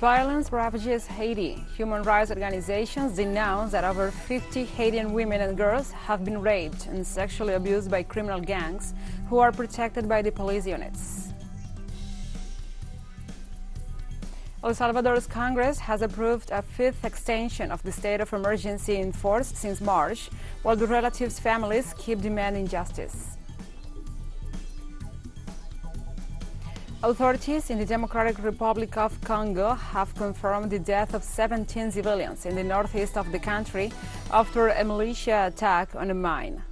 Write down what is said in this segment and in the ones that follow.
Violence ravages Haiti. Human rights organizations denounce that over 50 Haitian women and girls have been raped and sexually abused by criminal gangs who are protected by the police units. El Salvador's Congress has approved a fifth extension of the state of emergency in force since March, while the relatives' families keep demanding justice. Authorities in the Democratic Republic of Congo have confirmed the death of 17 civilians in the northeast of the country after a militia attack on a mine.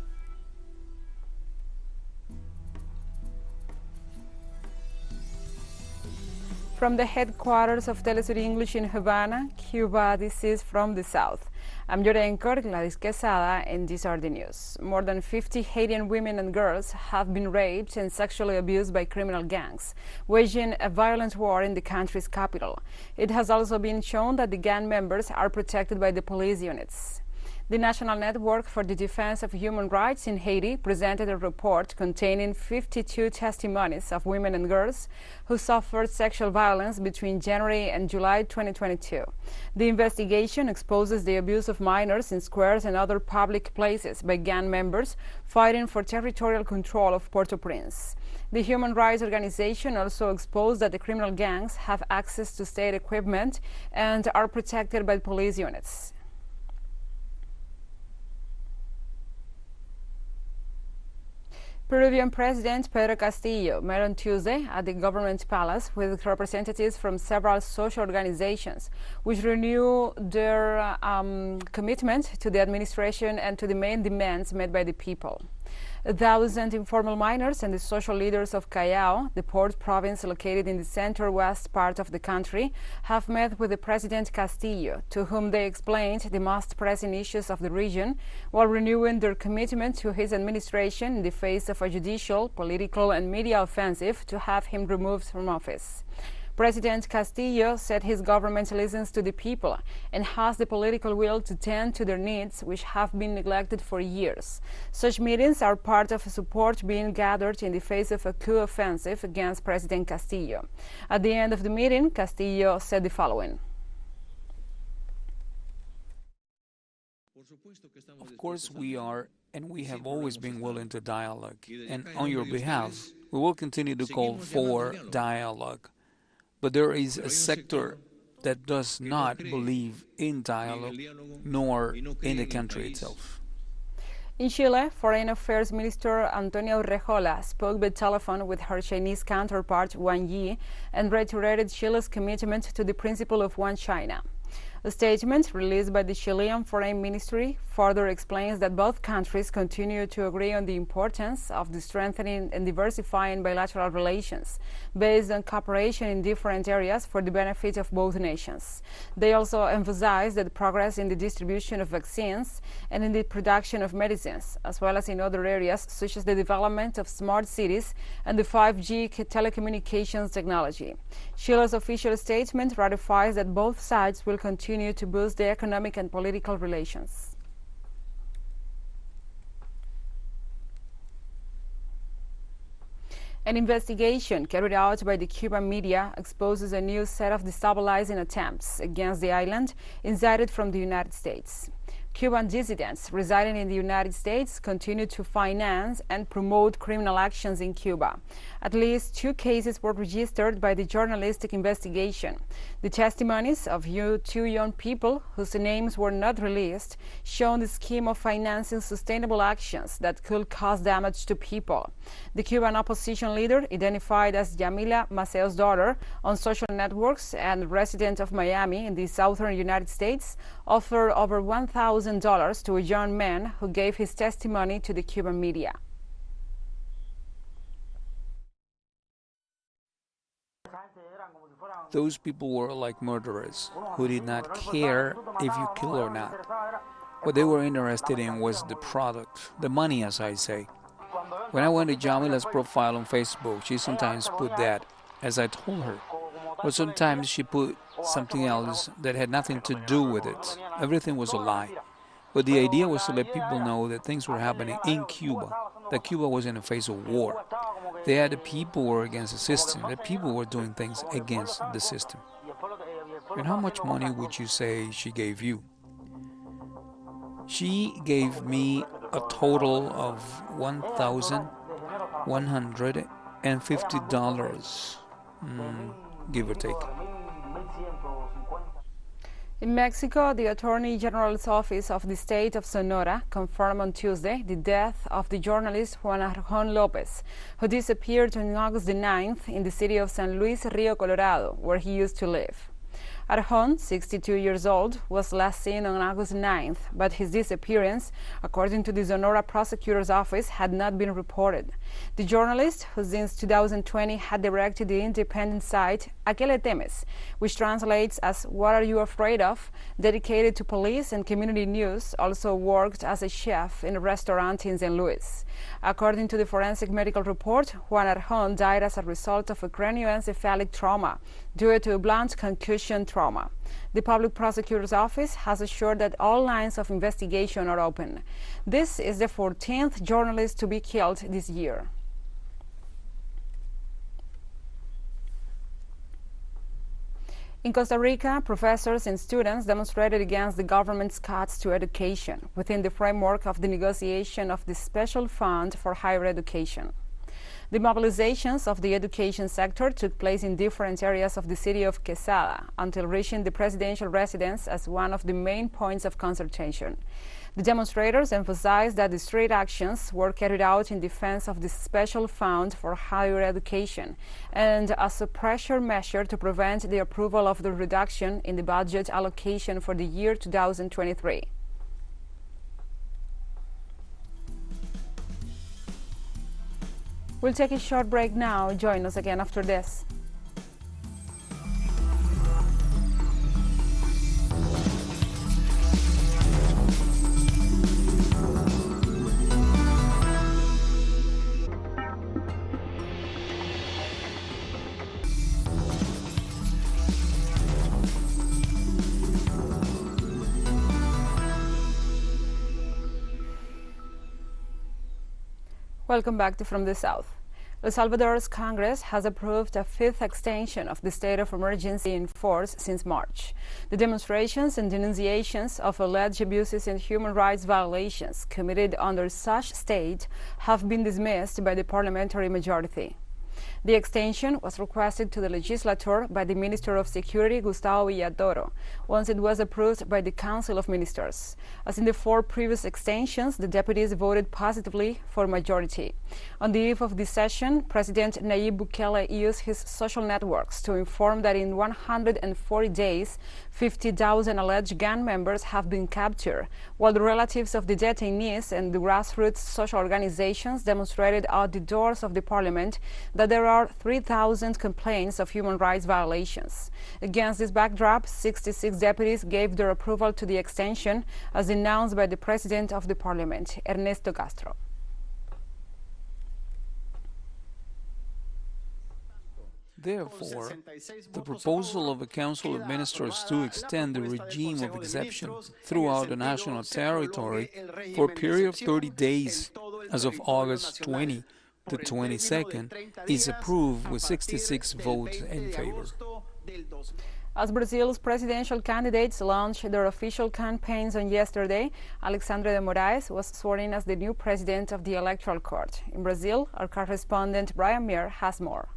From the headquarters of TeleSUR English in Havana, Cuba, this is From the South. I'm your anchor, Gladys Quesada, and these are the news. More than 50 Haitian women and girls have been raped and sexually abused by criminal gangs, waging a violent war in the country's capital. It has also been shown that the gang members are protected by the police units. The National Network for the Defense of Human Rights in Haiti presented a report containing 52 testimonies of women and girls who suffered sexual violence between January and July 2022. The investigation exposes the abuse of minors in squares and other public places by gang members fighting for territorial control of Port-au-Prince. The human rights organization also exposed that the criminal gangs have access to state equipment and are protected by police units. Peruvian President Pedro Castillo met on Tuesday at the government palace with representatives from several social organizations, which renew their commitment to the administration and to the main demands made by the people. 1,000 informal miners and the social leaders of Callao, the port province located in the center-west part of the country, have met with the President Castillo, to whom they explained the most pressing issues of the region, while renewing their commitment to his administration in the face of a judicial, political, and media offensive to have him removed from office. President Castillo said his government listens to the people and has the political will to tend to their needs, which have been neglected for years. Such meetings are part of support being gathered in the face of a coup offensive against President Castillo. At the end of the meeting, Castillo said the following. Of course we are, and we have always been willing to dialogue. And on your behalf, we will continue to call for dialogue. But there is a sector that does not believe in dialogue, nor in the country itself. In Chile, Foreign Affairs Minister Antonia Urrejola spoke by telephone with her Chinese counterpart Wang Yi and reiterated Chile's commitment to the principle of one China. A statement released by the Chilean Foreign Ministry further explains that both countries continue to agree on the importance of the strengthening and diversifying bilateral relations based on cooperation in different areas for the benefit of both nations. They also emphasize that progress in the distribution of vaccines and in the production of medicines, as well as in other areas such as the development of smart cities and the 5G telecommunications technology. Chile's official statement ratifies that both sides will continue to boost the economic and political relations. An investigation carried out by the Cuban media exposes a new set of destabilizing attempts against the island incited from the United States. Cuban dissidents residing in the United States continue to finance and promote criminal actions in Cuba. At least 2 cases were registered by the journalistic investigation. The testimonies of two young people whose names were not released show the scheme of financing sustainable actions that could cause damage to people. The Cuban opposition leader, identified as Yamila Maceo's daughter on social networks and resident of Miami in the southern United States, offered over $1,000 to a young man who gave his testimony to the Cuban media. Those people were like murderers who did not care if you kill or not. What they were interested in was the product, the money, as I say. When I went to Jamila's profile on Facebook, she sometimes put that, as I told her. But sometimes she put something else that had nothing to do with it. Everything was a lie. But the idea was to let people know that things were happening in Cuba, that Cuba was in a phase of war. That the people were against the system, that people were doing things against the system. And how much money would you say she gave you? She gave me a total of $1,150, give or take. In Mexico, the Attorney General's office of the state of Sonora confirmed on Tuesday the death of the journalist Juan Arjón López, who disappeared on August the 9th in the city of San Luis Rio Colorado, where he used to live. Arjón, 62 years old, was last seen on August 9th, but his disappearance, according to the Sonora prosecutor's office, had not been reported. The journalist, who since 2020 had directed the independent site ¿A qué le temes?, which translates as "What are you afraid of?", dedicated to police and community news, also worked as a chef in a restaurant in San Luis. According to the forensic medical report, Juan Arjón died as a result of a cranioencephalic trauma due to a blunt concussion trauma. The public prosecutor's office has assured that all lines of investigation are open. This is the 14th journalist to be killed this year. In Costa Rica, professors and students demonstrated against the government's cuts to education within the framework of the negotiation of the Special Fund for Higher Education. The mobilizations of the education sector took place in different areas of the city of Quesada until reaching the presidential residence as one of the main points of consultation. The demonstrators emphasized that the street actions were carried out in defense of the Special Fund for Higher Education and as a pressure measure to prevent the approval of the reduction in the budget allocation for the year 2023. We'll take a short break now. Join us again after this. Welcome back to From the South. El Salvador's Congress has approved a fifth extension of the state of emergency in force since March. The demonstrations and denunciations of alleged abuses and human rights violations committed under such state have been dismissed by the parliamentary majority. The extension was requested to the legislature by the Minister of Security, Gustavo Villatoro, once it was approved by the Council of Ministers. As in the four previous extensions, the deputies voted positively for majority. On the eve of this session, President Nayib Bukele used his social networks to inform that in 140 days, 50,000 alleged gang members have been captured, while the relatives of the detainees and the grassroots social organizations demonstrated at the doors of the parliament that there are 3,000 complaints of human rights violations. Against this backdrop, 66 deputies gave their approval to the extension, as announced by the President of the Parliament, Ernesto Castro. Therefore, the proposal of the Council of Ministers to extend the regime of exception throughout the national territory for a period of 30 days as of August 20 the 22nd is approved with 66 votes in favor. As Brazil's presidential candidates launched their official campaigns on yesterday, Alexandria de Morias was sworn in as the new president of the Electoral Court. In Brazil, our correspondent Brian Muir has more.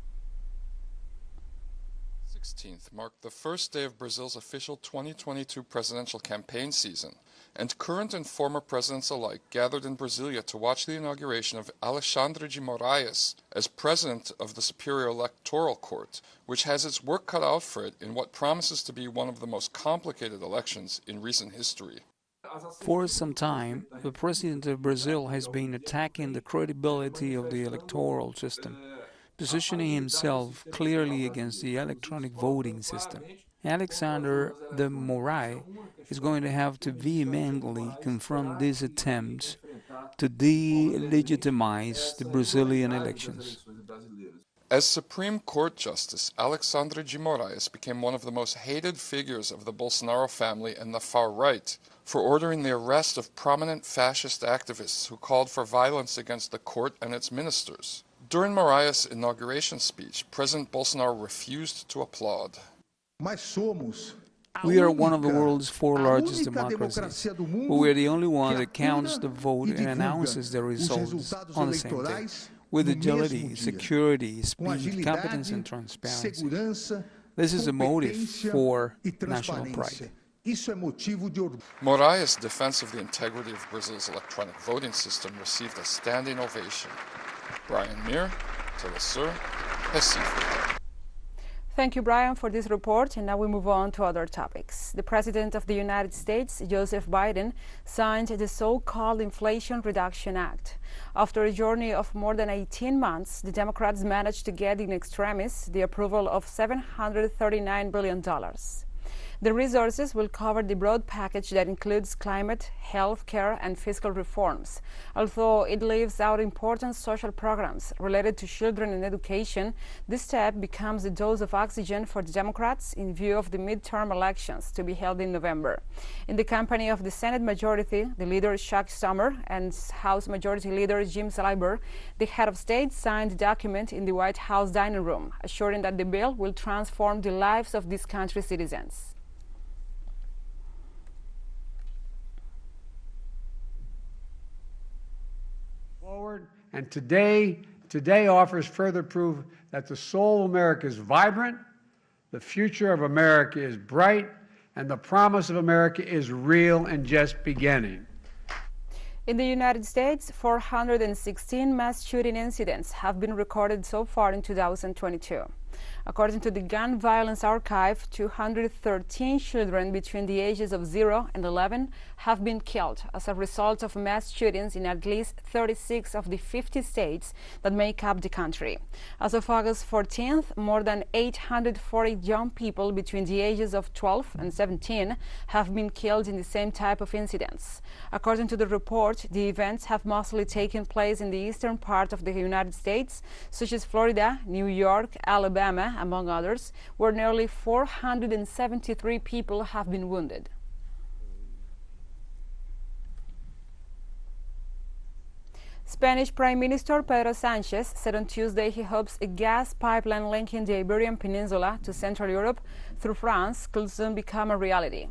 16th marked the first day of Brazil's official 2022 presidential campaign season, and current and former presidents alike gathered in Brasilia to watch the inauguration of Alexandria de Morias as president of the Superior Electoral Court, which has its work cut out for it in what promises to be one of the most complicated elections in recent history. For some time, the president of Brazil has been attacking the credibility of the electoral system, positioning himself clearly against the electronic voting system. Alexandria de Morias is going to have to vehemently confront these attempts to delegitimize the Brazilian elections. As Supreme Court Justice, Alexandria de Morias became one of the most hated figures of the Bolsonaro family and the far right for ordering the arrest of prominent fascist activists who called for violence against the court and its ministers. During Morias' inauguration speech, President Bolsonaro refused to applaud. We are one of the world's 4 largest democracies, but we are the only one that counts the vote and announces the results on the same day, with agility, security, speed, competence, and transparency. This is a motive for national pride. Morias' defense of the integrity of Brazil's electronic voting system received a standing ovation. Brian Meir, TeleSUR, Recife. Thank you, Brian, for this report. And now we move on to other topics. The President of the United States, Joseph Biden, signed the so-called Inflation Reduction Act. After a journey of more than 18 months, the Democrats managed to get in extremis the approval of $739 billion. The resources will cover the broad package that includes climate, health care, and fiscal reforms. Although it leaves out important social programs related to children and education, this step becomes a dose of oxygen for the Democrats in view of the midterm elections to be held in November. In the company of the Senate Majority, the leader Chuck Schumer, and House Majority Leader Jim Clyburn, the head of state signed the document in the White House dining room, assuring that the bill will transform the lives of this country's citizens. And today offers further proof that the soul of America is vibrant, the future of America is bright, and the promise of America is real and just beginning. In the United States, 416 mass shooting incidents have been recorded so far in 2022. According to the Gun Violence Archive, 213 children between the ages of 0 and 11 have been killed as a result of mass shootings in at least 36 of the 50 states that make up the country. As of August 14th, more than 840 young people between the ages of 12 and 17 have been killed in the same type of incidents. According to the report, the events have mostly taken place in the eastern part of the United States, such as Florida, New York, Alabama, among others, where nearly 473 people have been wounded. Spanish Prime Minister Pedro Sanchez said on Tuesday he hopes a gas pipeline linking the Iberian Peninsula to Central Europe through France could soon become a reality.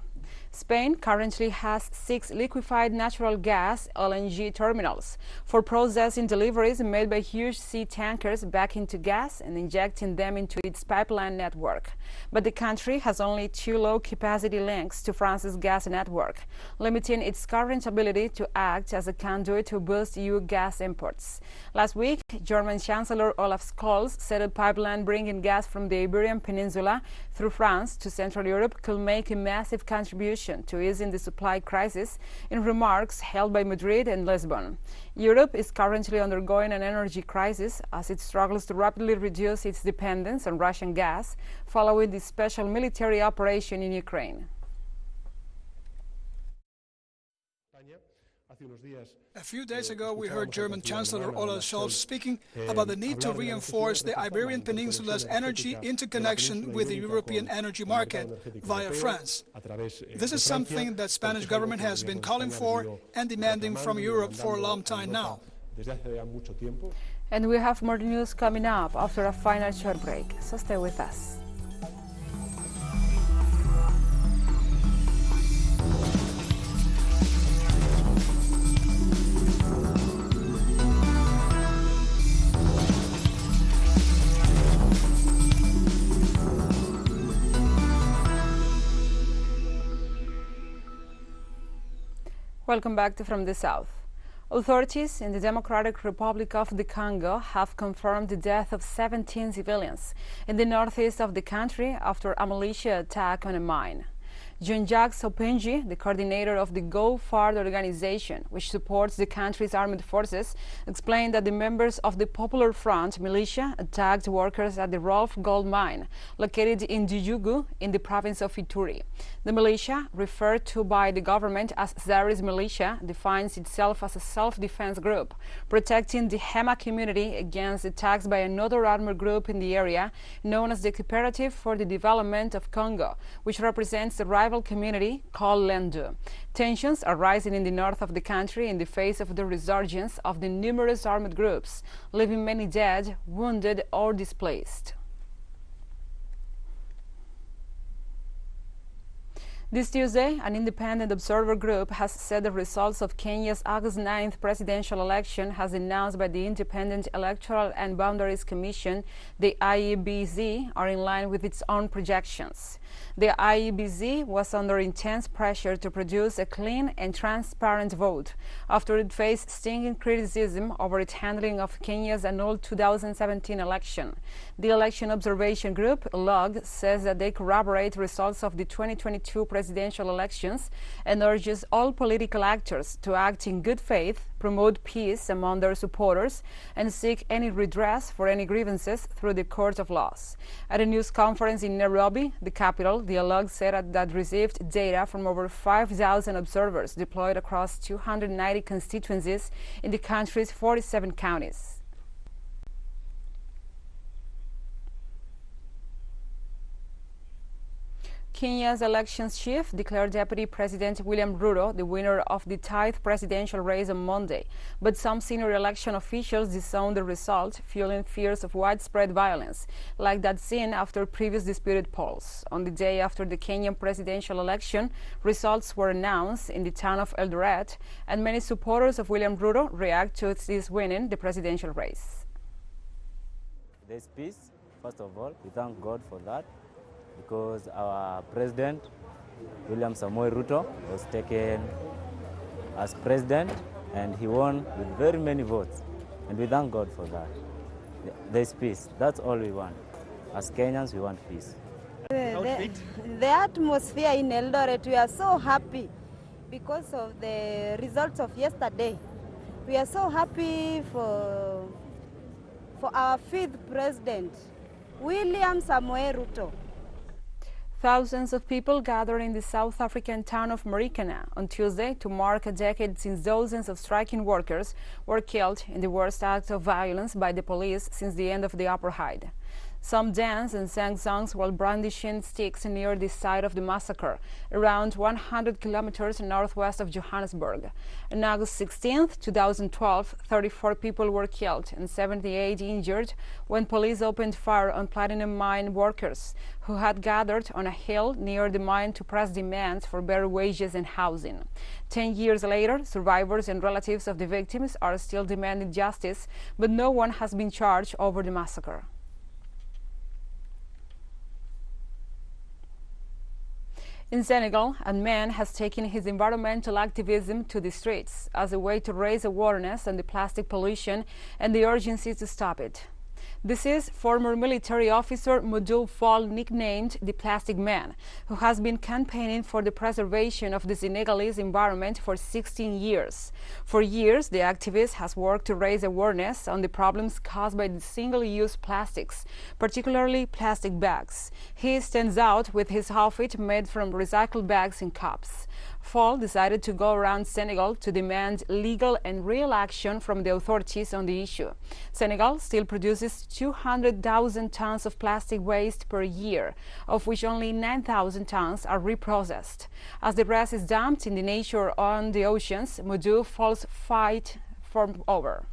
Spain currently has 6 liquefied natural gas (LNG) terminals for processing deliveries made by huge sea tankers back into gas and injecting them into its pipeline network. But the country has only 2 low-capacity links to France's gas network, limiting its current ability to act as a conduit to boost EU gas imports. Last week, German Chancellor Olaf Scholz said a pipeline bringing gas from the Iberian Peninsula through France to Central Europe could make a massive contribution to easing the supply crisis, in remarks held by Madrid and Lisbon. Europe is currently undergoing an energy crisis as it struggles to rapidly reduce its dependence on Russian gas following the special military operation in Ukraine. A few days ago, we heard German Chancellor Olaf Scholz speaking about the need to reinforce the Iberian Peninsula's energy interconnection with the European energy market via France. This is something that Spanish government has been calling for and demanding from Europe for a long time now. And we have more news coming up after a final short break, so stay with us. Welcome back to From the South. Authorities in the Democratic Republic of the Congo have confirmed the death of 17 civilians in the northeast of the country after a militia attack on a mine. Jean-Jacques Sopinji, the coordinator of the Go Fard organization, which supports the country's armed forces, explained that the members of the Popular Front militia attacked workers at the Rolf gold mine, located in Dijugu in the province of Ituri. The militia, referred to by the government as Zaris militia, defines itself as a self-defense group, protecting the Hema community against attacks by another armed group in the area, known as the Cooperative for the Development of Congo, which represents the rival community called Lendu. Tensions are rising in the north of the country in the face of the resurgence of the numerous armed groups, leaving many dead, wounded, or displaced. This Tuesday, an independent observer group has said the results of Kenya's August 9th presidential election, as announced by the Independent Electoral and Boundaries Commission, the IEBC, are in line with its own projections. The IEBC was under intense pressure to produce a clean and transparent vote after it faced stinging criticism over its handling of Kenya's annual 2017 election. The Election Observation Group, LOG, says that they corroborate results of the 2022 presidential elections and urges all political actors to act in good faith, promote peace among their supporters, and seek any redress for any grievances through the court of laws. At a news conference in Nairobi, the capital, the LOG said that received data from over 5,000 observers deployed across 290 constituencies in the country's 47 counties. Kenya's elections chief declared Deputy President William Ruto the winner of the tithe presidential race on Monday, but some senior election officials disowned the result, fueling fears of widespread violence, like that seen after previous disputed polls. On the day after the Kenyan presidential election, results were announced in the town of Eldoret, and many supporters of William Ruto react to his winning the presidential race. There's peace, first of all. We thank God for that, because our president, William Samoei Ruto, was taken as president and he won with very many votes. And we thank God for that. There's peace. That's all we want. As Kenyans, we want peace. The atmosphere in Eldoret, we are so happy because of the results of yesterday. We are so happy for our fifth president, William Samoei Ruto. Thousands of people gathered in the South African town of Morias on Tuesday to mark a decade since dozens of striking workers were killed in the worst act of violence by the police since the end of the apartheid. Some danced and sang songs while brandishing sticks near the site of the massacre, around 100 kilometers northwest of Johannesburg. On August 16, 2012, 34 people were killed and 78 injured when police opened fire on platinum mine workers who had gathered on a hill near the mine to press demands for better wages and housing. 10 years later, survivors and relatives of the victims are still demanding justice, but no one has been charged over the massacre. In Senegal, a man has taken his environmental activism to the streets as a way to raise awareness on the plastic pollution and the urgency to stop it. This is former military officer Modou Fall, nicknamed the Plastic Man, who has been campaigning for the preservation of the Senegalese environment for 16 years. For years, the activist has worked to raise awareness on the problems caused by the single-use plastics, particularly plastic bags. He stands out with his outfit made from recycled bags and cups. Fall decided to go around Senegal to demand legal and real action from the authorities on the issue. Senegal still produces 200,000 tons of plastic waste per year, of which only 9,000 tons are reprocessed. As the rest is dumped in the nature or on the oceans, Modou Fall's fight for over.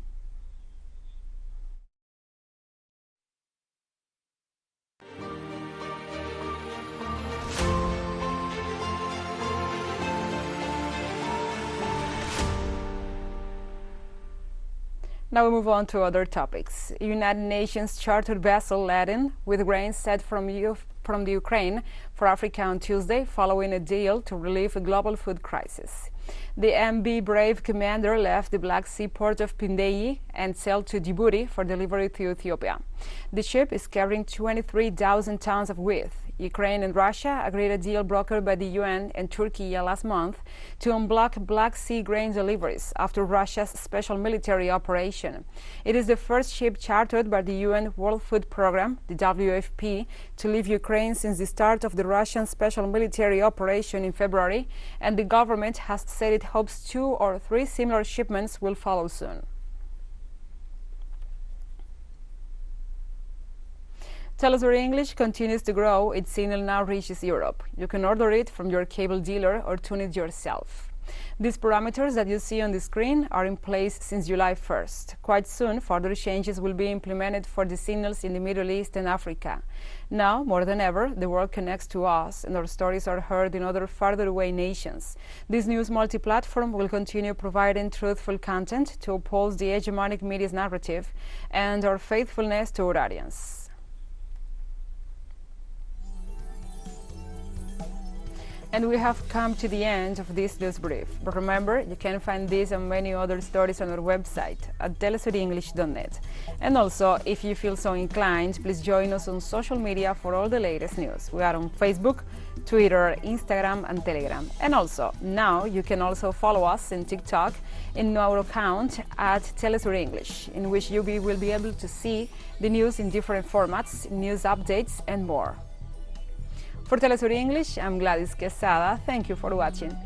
Now we move on to other topics. A United Nations chartered vessel laden with grain set from the Ukraine for Africa on Tuesday, following a deal to relieve a global food crisis. The MV Brave commander left the Black Sea port of Pindei and sailed to Djibouti for delivery to Ethiopia. The ship is carrying 23,000 tons of wheat. Ukraine and Russia agreed a deal brokered by the UN and Turkey last month to unblock Black Sea grain deliveries after Russia's special military operation. It is the first ship chartered by the UN World Food Programme, the WFP, to leave Ukraine since the start of the Russian special military operation in February, and the government has said it hopes 2 or 3 similar shipments will follow soon. TeleSUR English continues to grow. Its signal now reaches Europe. You can order it from your cable dealer or tune it yourself. These parameters that you see on the screen are in place since July 1st. Quite soon, further changes will be implemented for the signals in the Middle East and Africa. Now, more than ever, the world connects to us and our stories are heard in other farther away nations. This news multi-platform will continue providing truthful content to oppose the hegemonic media's narrative and our faithfulness to our audience. And we have come to the end of this news brief. But remember, you can find this and many other stories on our website at telesurenglish.net. And also, if you feel so inclined, please join us on social media for all the latest news. We are on Facebook, Twitter, Instagram, and Telegram. And also, now you can also follow us in TikTok in our account at TeleSUR English, in which you will be able to see the news in different formats, news updates, and more. For TeleSUR English, I'm Gladys Quesada. Thank you for watching.